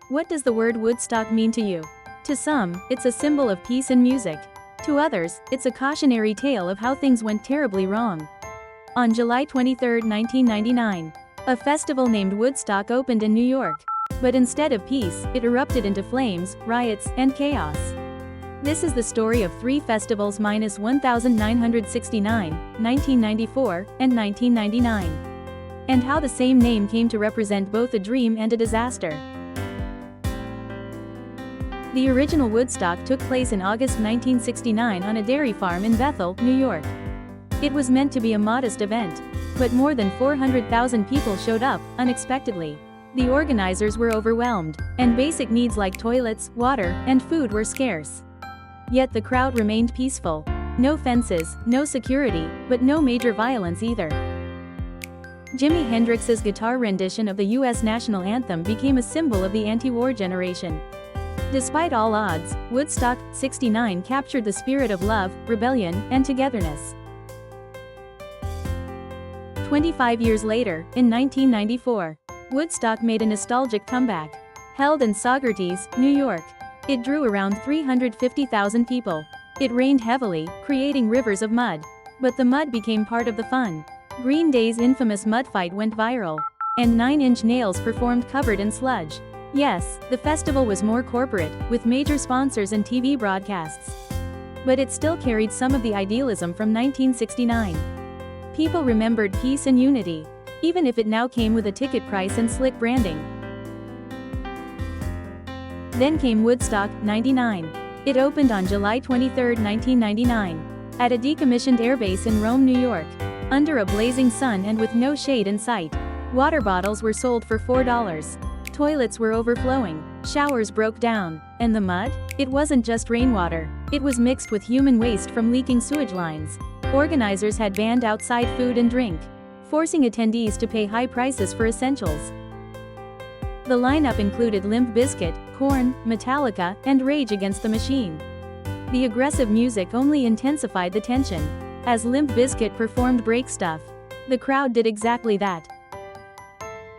What does the word Woodstock mean to you? To some, it's a symbol of peace and music. To others, it's a cautionary tale of how things went terribly wrong. On July 23, 1999, a festival named Woodstock opened in New York. But instead of peace, it erupted into flames, riots, and chaos. This is the story of three festivals minus 1969, 1994, and 1999. And how the same name came to represent both a dream and a disaster. The original Woodstock took place in August 1969 on a dairy farm in Bethel, New York. It was meant to be a modest event, but more than 400,000 people showed up, unexpectedly. The organizers were overwhelmed, and basic needs like toilets, water, and food were scarce. Yet the crowd remained peaceful. No fences, no security, but no major violence either. Jimi Hendrix's guitar rendition of the U.S. national anthem became a symbol of the anti-war generation. Despite all odds, Woodstock, 69 captured the spirit of love, rebellion, and togetherness. 25 years later, in 1994, Woodstock made a nostalgic comeback. Held in Saugerties, New York, it drew around 350,000 people. It rained heavily, creating rivers of mud. But the mud became part of the fun. Green Day's infamous mud fight went viral. And 9 Inch Nails performed covered in sludge. Yes, the festival was more corporate, with major sponsors and TV broadcasts. But it still carried some of the idealism from 1969. People remembered peace and unity, even if it now came with a ticket price and slick branding. Then came Woodstock, 99. It opened on July 23, 1999, at a decommissioned airbase in Rome, New York. Under a blazing sun and with no shade in sight. Water bottles were sold for $4. Toilets were overflowing, showers broke down, and the mud? It wasn't just rainwater, it was mixed with human waste from leaking sewage lines. Organizers had banned outside food and drink, forcing attendees to pay high prices for essentials. The lineup included Limp Bizkit, Korn, Metallica, and Rage Against the Machine. The aggressive music only intensified the tension. As Limp Bizkit performed Break Stuff, the crowd did exactly that.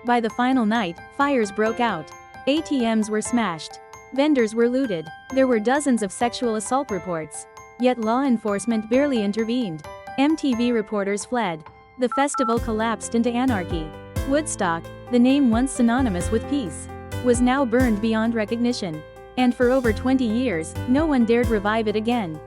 By the final night, fires broke out. ATMs were smashed. Vendors were looted. There were dozens of sexual assault reports. Yet law enforcement barely intervened. MTV reporters fled. The festival collapsed into anarchy. Woodstock, the name once synonymous with peace, was now burned beyond recognition. And for over 20 years, no one dared revive it again.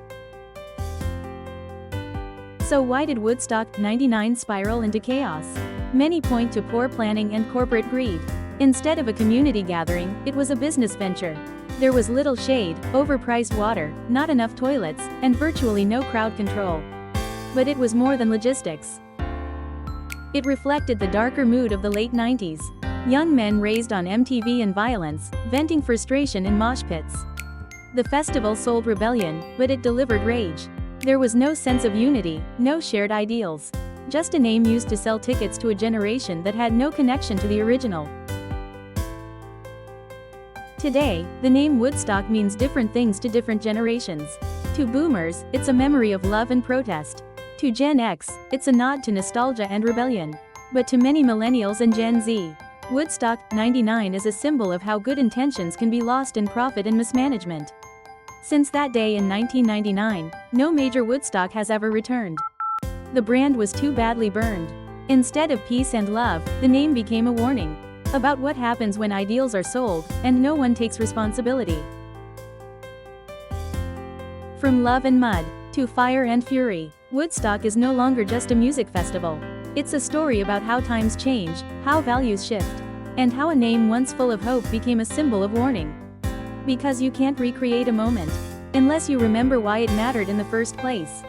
So why did Woodstock, 99 spiral into chaos? Many point to poor planning and corporate greed. Instead of a community gathering, it was a business venture. There was little shade, overpriced water, not enough toilets, and virtually no crowd control. But it was more than logistics. It reflected the darker mood of the late 90s. Young men raised on MTV and violence, venting frustration in mosh pits. The festival sold rebellion, but it delivered rage. There was no sense of unity, no shared ideals. Just a name used to sell tickets to a generation that had no connection to the original. Today, the name Woodstock means different things to different generations. To boomers, it's a memory of love and protest. To Gen X, it's a nod to nostalgia and rebellion. But to many millennials and Gen Z, Woodstock, 99 is a symbol of how good intentions can be lost in profit and mismanagement. Since that day in 1999, no major Woodstock has ever returned. The brand was too badly burned. Instead of peace and love, the name became a warning about what happens when ideals are sold, and no one takes responsibility. From love and mud, to fire and fury, Woodstock is no longer just a music festival. It's a story about how times change, how values shift, and how a name once full of hope became a symbol of warning. Because you can't recreate a moment unless you remember why it mattered in the first place.